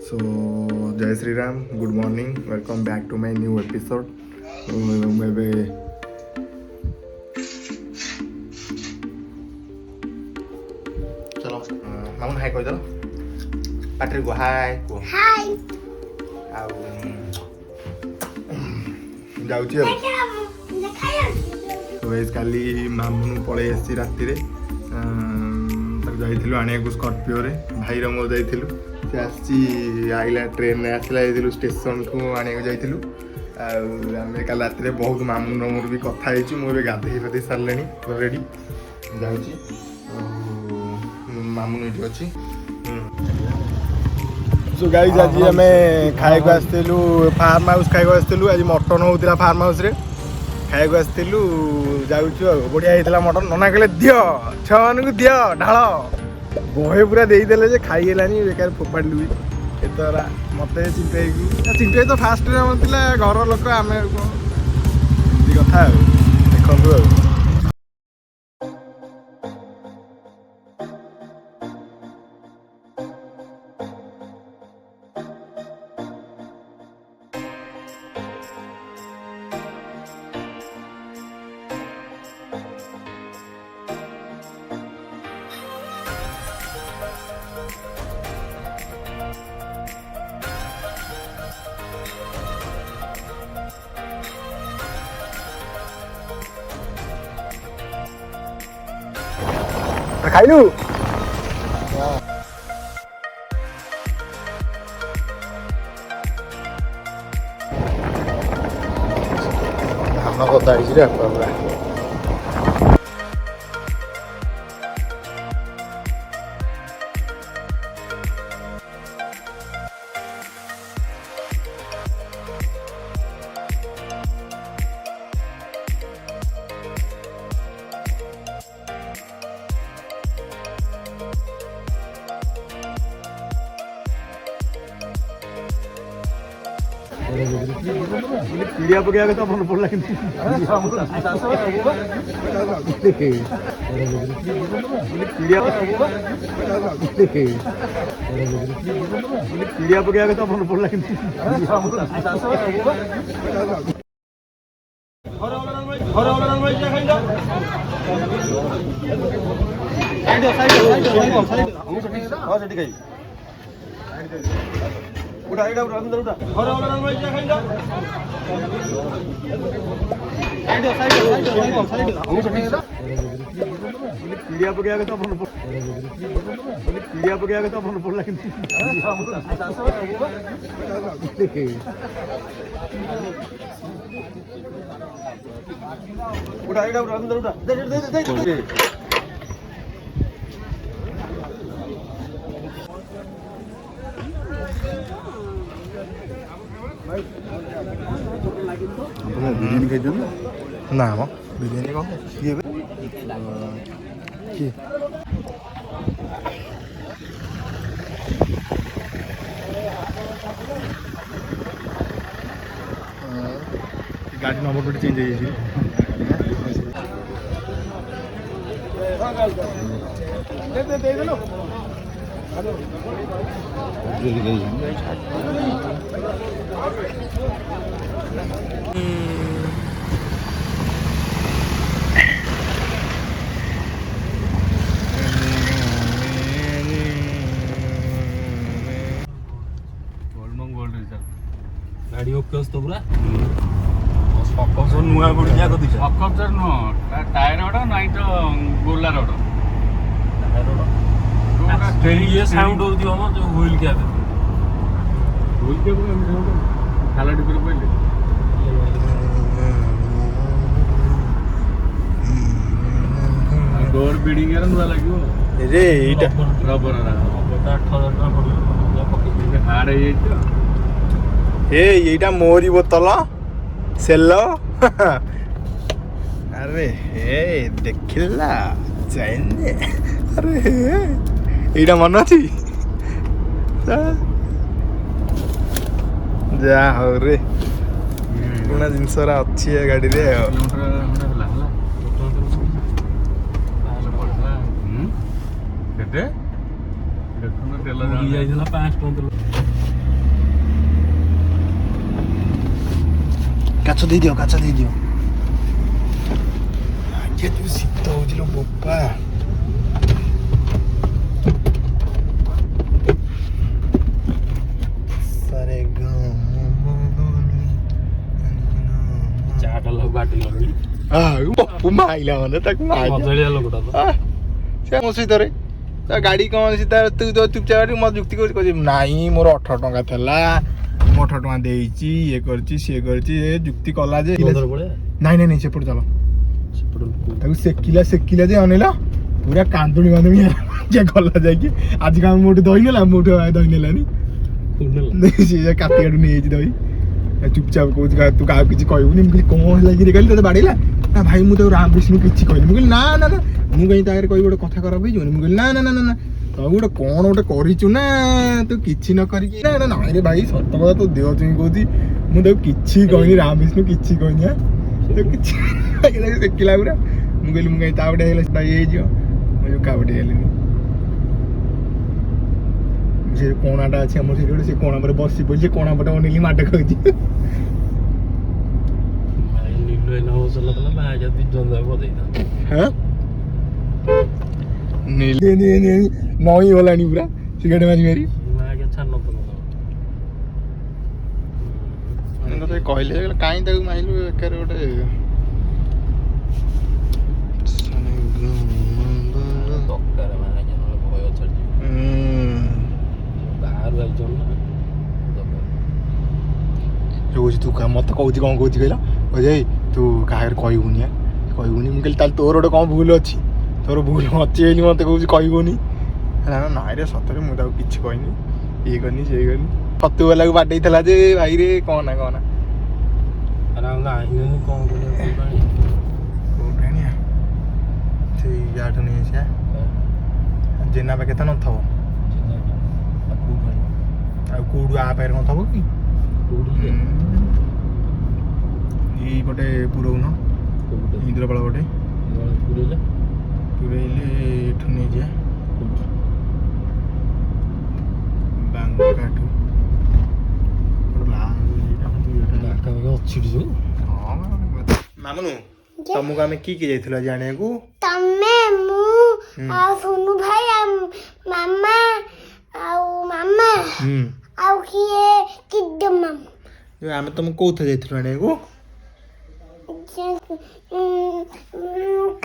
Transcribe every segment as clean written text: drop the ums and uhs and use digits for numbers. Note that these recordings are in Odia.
So, Jai Sri Ram, good morning, welcome back to my new episode. Maybe चलो मामुन हाय कह दो पाटरी को हाय को हाय आ जाउची तो गाइस काली मामुन पळे आसी राती रे तक जाइथिलु आनिया स्कॉर्पियो रे भाई रो मोर जाइथिलु से आसी आइला ट्रेन रे आसिला जाइथिलु स्टेशन को आनिया जाइथिलु आमे काल राती रे बहुत मामुन रो मोर भी कथा हेची मो बे गाधेई फदे सरलेनी ऑलरेडी जाउची मामुन एठी अछि सो गाइस आज हमें खाए को आस्तेलु फार्म हाउस खाए को आस्तेलु आज मटन होतिला फार्म हाउस रे खाए को आस्तेलु जाउछु बढ़िया हेतला मटन नना कहले दियो छन को दियो ढाळ बहे पूरा देई देले जे खाई गेलानी बेकार फोपाडलु एतरा मते चिंटे तो फास्ट रे मतिला घर लोक आमे दी कथा देखंतु khailu ଧାନ କଥା ହେଇଛି ରେ ପୁରା पीड़िया पकड़ा के तो अपन पड़ला कि पीड़िया पीड़िया पकड़ा के तो अपन पड़ला कि उठा इडा उठा अंदर उठा घर वाला रंग में क्या खाइला साइड पीड़िया पकड़ा के तो अपन पीड़िया पकड़ा के तो अपन पड़ला कि उठा इडा उठा अंदर उठा दे बिरियानी खाई ना म बिरियानी कौन किए किए गाड़ी नंबर प्लेट चेंज हो गाड़ी ओके तो पूरा सकप्शन नुआ पड़ी जा कदी सकप्शन नो टायर ओडा नाइ तो Golar Voda tyre Voda steering ये साउंड हो दियो हम जो व्हील क्या व्हील के खाला डिपर पहिले डोर बिल्डिंग रे नुआ लागियो रे एटा रबर रा 8000 टका पड़ियो पके हार हे तो ए एटा मोरी बोतल सेल अरे हे देखिला जाइने अरे एटा मन अछि जा हो रे पुना जिंस रा अछि ए गाड़ी रे केते देखुन କାଛ ଦେଇଦିଅ କାଛ ଦେଇଦିଅ। ଆଜ୍ଞା ତୁ ଶୀତ ହଉଛି ଲୋ ବୋପା। ସାରେ ଚାଟା ଲୋକ ବାଟି ଲଗେଇ ବପୁ ମାଇଲା ମାନେ ତାକୁ ମଜଳିଆ ଲୋକଟା ତ ସେ ମୋ ସହିତରେ ତା ଗାଡି କଣ ସିଧା ତୁ ତ ଚୁପଚାପ ମତେ ଯୁକ୍ତି କହୁଛି ନାଇଁ ମୋର 18 ଟଙ୍କା ଥିଲା ମୁଁ 18 ଟଙ୍କା ଦେଇଛି ଇଏ କରିଛି ସିଏ କରିଛି ଏ ଯୁକ୍ତି କଲା ଯେ ନାଇଁ ନାଇଁ ନାଇଁ ସେପଟେ ଚାଲ ତାକୁ ସେକିଲା ଯେ ଅନେଇଲା ପୁରା କାନ୍ଦୁଣି ବାନ୍ଦୁଣି ଯେ ଗଲା ଯାଇକି ଆଜି କାମ ମୋଠୁ ଦହି ନେଲା ମୋଠୁ ଦହି ନେଲାନି ସେ କାଟି କାଟୁ ନେଇଯାଇଛି ଦହି ଚୁପଚାପ କହୁଛି ତୁ କାହାକୁ କିଛି କହିବୁନି। ମୁଁ କହିଲି କଣ ହେଲା କି କହିଲି ତୋତେ ବାଡେଇଲା ନା ଭାଇ ମୁଁ ତାକୁ ରାମ ବିଷ୍ଣୁ କିଛି କହିଲି। ମୁଁ କହିଲି ନା ନା ନା ମୁଁ କାହିଁ ତା ଆଗରେ କହିବି ଗୋଟେ କଥା ଖରାପ ହେଇଯିବନି। ମୁଁ କହିଲି ନା ନା ନା ନା ତୁ ଗୋଟେ କଣ ଗୋଟେ କରିଛୁ ନା ତୁ କିଛି ନ କରିକି ନା ନାଇଁ ରେ ଭାଇ ସତ କଥା ତୋ ଦେହ ଚୁଇଁ କହୁଛି ମୁଁ ତାକୁ କିଛି କହିନି ରାମ ବିଷ୍ଣୁ କିଛି କହିନି କିଛି ଦେଖିଲା ପୁରା। ମୁଁ କହିଲି ମୁଁ କାହିଁ ତା ଗୋଟେ ହେଇଗଲା ସେଟା ହେଇଯିବ ମୁଁ ଯୋଉ କାଉଟେ ହେଲିନି। ସେ କୋଣାଟା ଅଛି ଆମର ସେଠି ଗୋଟେ ସେ କୋଣା ପରେ ବସି ପଡିଛି ସେ କୋଣା ପଟେ ଅନେଇଲି ମାଡ ଖାଉଛି। ନଈ ଗଲାଣି ପୁରା ସିଗାରେଟ ମାରି ମାରି କହିଲେ କାହିଁ ତାକୁ ମାଇଲୁ ଏକାରେ ଗୋଟେ ତୁ ମତେ କହୁଛି କଣ କହୁଛି କହିଲ ଭାଇ ତୁ କାହାରେ କହିବୁନି କହିବୁନି। ମୁଁ କହିଲି ତାହେଲେ ତୋର ଗୋଟେ କଣ ଭୁଲ ଅଛି ତୋର ଭୁଲ ଅଛି ବୋଲି ମତେ କହୁଛି କହିବୁନି। ନାଇଁ ରେ ସତରେ ମୁଁ ତାକୁ କିଛି କହିନି ଇଏ କରିନି ସିଏ କରିନି। ଛତୁ ବାଲାକୁ ବାଡେଇଥିଲା ଯେ ଭାଇରେ କହନା କହନା କୋଉଠି ଆଣିଆ ସେଇ ଗାଁଠୁ ନେଇ ଆସିଆ ଜେନା ପାଖେ ତ ନଥିବ ଆଉ କୋଉଠୁ ଆ ପାଖରେ ନଥିବ କି ଏଇପଟେ ପୁରଉନ ଇନ୍ଦ୍ରପାଳ ପଟେ ପୁରେଇଲେ ଏଠୁ ନେଇଯିବା ବାଙ୍ଗାଠୁ ମାମୁନୁ ତମକୁ ଆମେ କିଏ କିଏ ଯାଇଥିଲୁ ଆଜି ଆଣିବାକୁ? ତମେ ମୁଁ ଆଉ ସୁନୁ ଭାଇ ଆଉ ମାମା ଆଉ କିଏ କିଡ ମାମା। ଆମେ ତମକୁ କୋଉଥିରେ ଯାଇଥିଲୁ ଆଣିବାକୁ?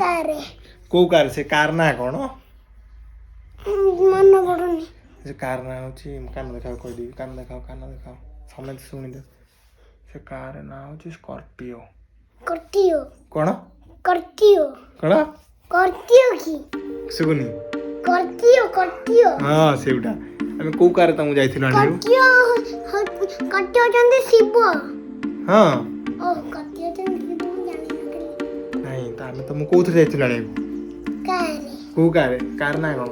କାରେ। କୋଉ କାର? ସେ କାର ନାଁ କଣ ମନେ ପଡୁନି। ସେ କାର ନାଁ ହଉଛି କାନ ଦେଖାও କହିଦେବି କାନ ଦେଖାଅ ସମସ୍ତେ ଶୁଣିଦେ। ସେ କାର ନାଁ ହଉଛି ସ୍କର୍ପିଓ। କଣ କଣ କି ଶୁଭୁନି? ହଁ ସେଇଟା ଆମେ କୋଉ କାର ତମକୁ ଯାଇଥିଲୁ ଆଣିବାକୁ? ହଉଛନ୍ତି ଶିବ। ହଁ ହଉଛନ୍ତି ଶିବ ମୁଁ ଜାଣିନଥିଲି। ନାଇଁ ତ ଆମେ ତମକୁ କୋଉଥିରେ ଯାଇଥିଲୁ ଆଣିବାକୁ? କୋଉ କାର? କାର ନାଁ କଣ?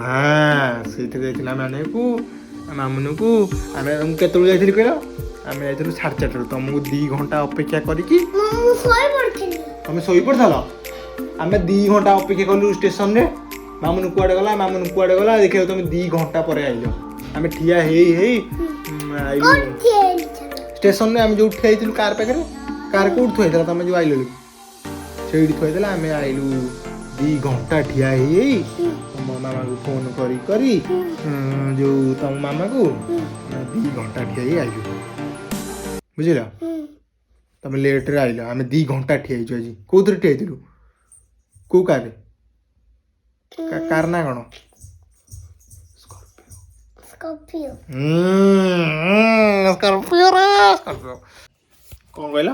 ହଁ ସେଇଥିରେ ଯାଇଥିଲୁ ଆମେ ଆଣିବାକୁ ମାମୁନକୁ। ଆମେ କେତେବେଳକୁ ଯାଇଥିଲୁ କହିଲ? ଆମେ ଯାଇଥିଲୁ 4:30 ତମକୁ 2 ଘଣ୍ଟା ଅପେକ୍ଷା କରିକି ତମେ ଶୋଇପଡ଼ିଥିଲ। ଆମେ 2 ଘଣ୍ଟା ଅପେକ୍ଷା କଲୁ ଷ୍ଟେସନରେ। ମାମୁନୁ କୁଆଡ଼େ ଗଲା ଦେଖିବାକୁ ତମେ 2 ଘଣ୍ଟା ପରେ ଆଇଲ। ଆମେ ଠିଆ ହେଇ ଆଇଲୁ ଷ୍ଟେସନରେ। ଆମେ ଯୋଉଠି ଠିଆ ହେଇଥିଲୁ କାର ପାଖରେ କାର କୋଉଠି ଥୁଆ ହେଇଥିଲା ତମେ ଯୋଉ ଆଇଲ ସେଇଠି ଥୁଆ ହେଇଥିଲା। ଆମେ ଆଇଲୁ 2 ଘଣ୍ଟା ଠିଆ ହେଇ ତମ ମାମାକୁ ଫୋନ କରି ଯୋଉ ତମ ମାମାକୁ 2 ଘଣ୍ଟା ଠିଆ ହେଇ ଆଇଲୁ ବୁଝିଲ। ତମେ ଲେଟରେ ଆଇଲ ଆମେ 2 ଘଣ୍ଟା ଠିଆ ହେଇଛୁ ଆଜି। କୋଉଥିରେ ଠିଆ ହେଇଥିଲୁ? କୋଉ କାରରେ? କାର ନାଁ କଣ? ସ୍କର୍ପିଓ। କଣ କହିଲ?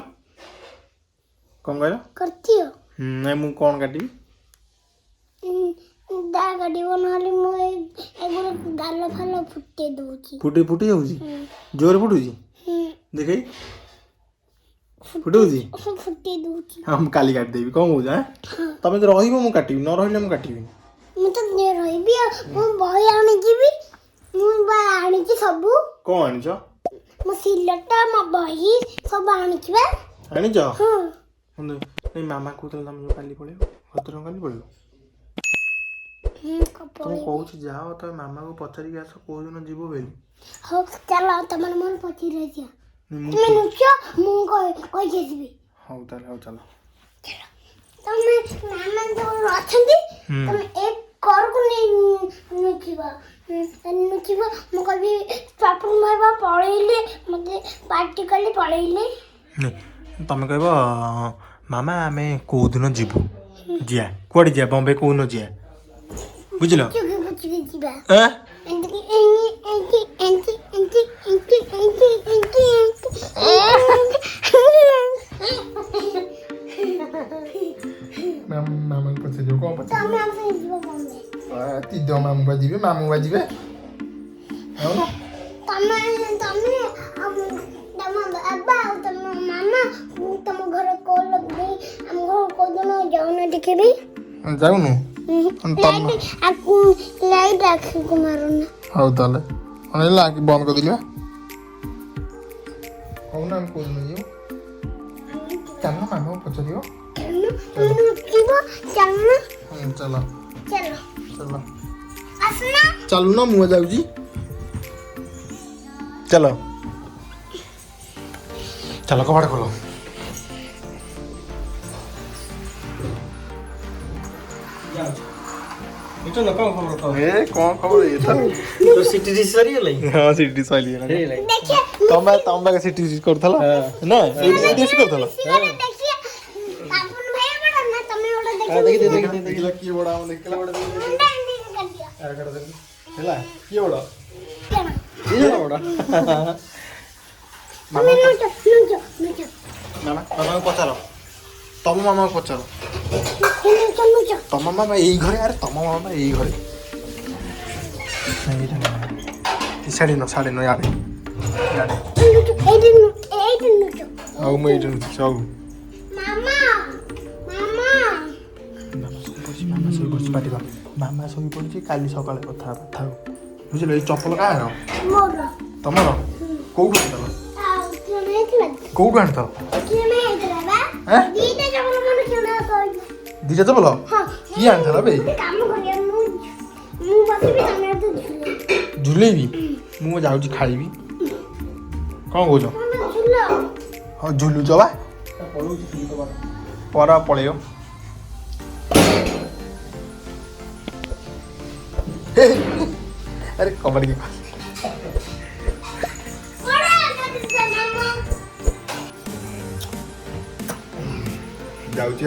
ନାଇଁ ମୁଁ କଣ କାଟିବି? ଦା କାଟିବ ନହେଲେ ମୁଁ ଏଗୁଡା ଗାଲ ଫାଲ ଫୁଟେଇ ଦଉଛି। ଫୁଟେଇ ଯାଉଛି ଜୋରେ ଫୁଟୁଛି ଦେଖେଇ ଫୁଟଉଛି। ଫୁଟେଇ ଦଉଛି। ହଁ ମୁଁ କାଲି କାଟିଦେବି କଣ କହୁଛ? ତମେ ତ ରହିବ ମୁଁ କାଟିବି ନ ରହିଲେ ମୁଁ କାଟିବିନି। ମୁଁ ତ ରହିବି ଆଉ ମୁଁ ବହି ଆଣିଯିବି। ମୁଁ ଆଣିଛି ସବୁ। କଣ ଆଣିଛ? ମୋ ସିଲଟ ମୋ ବହି ସବୁ ଆଣିଛି ବା। ଆଣିଛ? ହଁ ମାମା କହୁଥିଲା ତମେ କାଲି ପଳେଇବ ଭଦ୍ରକ କାଲି ପଳେଇବ। तुम कौच जाओ तो मामा को पचारि आस को दिन जीवो बेली हो चलो तमन मन पची रह जा तुम नुचो मु कोई जेबी हौ चलो तमे मामा जो अछंती तमे एक कर को नहीं नुचिबा मु कभी पापन मारबा पळेले मते पार्टी कली पळेले तमे कहबो मामा आमे को दिन जीवो जिया कोडी जिया बॉम्बे को न जिया बुझलो चुकी जीबा हैं मामा को पछे जो को पछे तमे हमसे जीबा बॉम्बे ती दो मामू बाजीबे हो तमे अब तम अब्बा तम मामा तम घर को लग गई हम घर को दोनों जाऊना देखेबी जाउनु लाइट रख को मारुना हौ ताले अनि लागी बन्द कर दिलिया हौ नाम को नहीं चलना मामा पछे दियो चलो चलो असना चलो ना मुआ जाउजी चलो चलो कबाड़ खोलो चलो कौन खबर तो ए कौन खबर ये था तो सिटी सरी है हां सिटी सली है देखिए तंबा के सिटी करथला ना सिटी करथला देखिए अपन भाई बड़ा ना तमे ओडा देखिला की बड़ा देखिला बड़ा हेला की बड़ा ये बड़ा तमे नुचो मामा को पचारो तम मामा को पचारो नुचो तम मामा यही घरे अरे तम मामा यही घरे साड़ी नो यारे नुचो आउ मैं इधर नुचो मामा मामा सोई पड़ी काली सकाଳେ କଥା ଥାଉ ବୁଝିଲ ଏଇ ଚପଲ କାହାର मोर ତମର କୋଉଠୁ ଆଣିଥିଲ କୋଉଠୁ ଆଣିଥିଲ ଦିଟା ଚପଲ କିଏ ଆଣିଥିଲା ବେ ଝୁଲେଇବି ମୁଁ ଯାଉଛି ଖାଇବି କ'ଣ କହୁଛ ହଁ ଝୁଲୁଛ ବା ପରା ପଳେଇବ अरे कबड्डी की जाऊची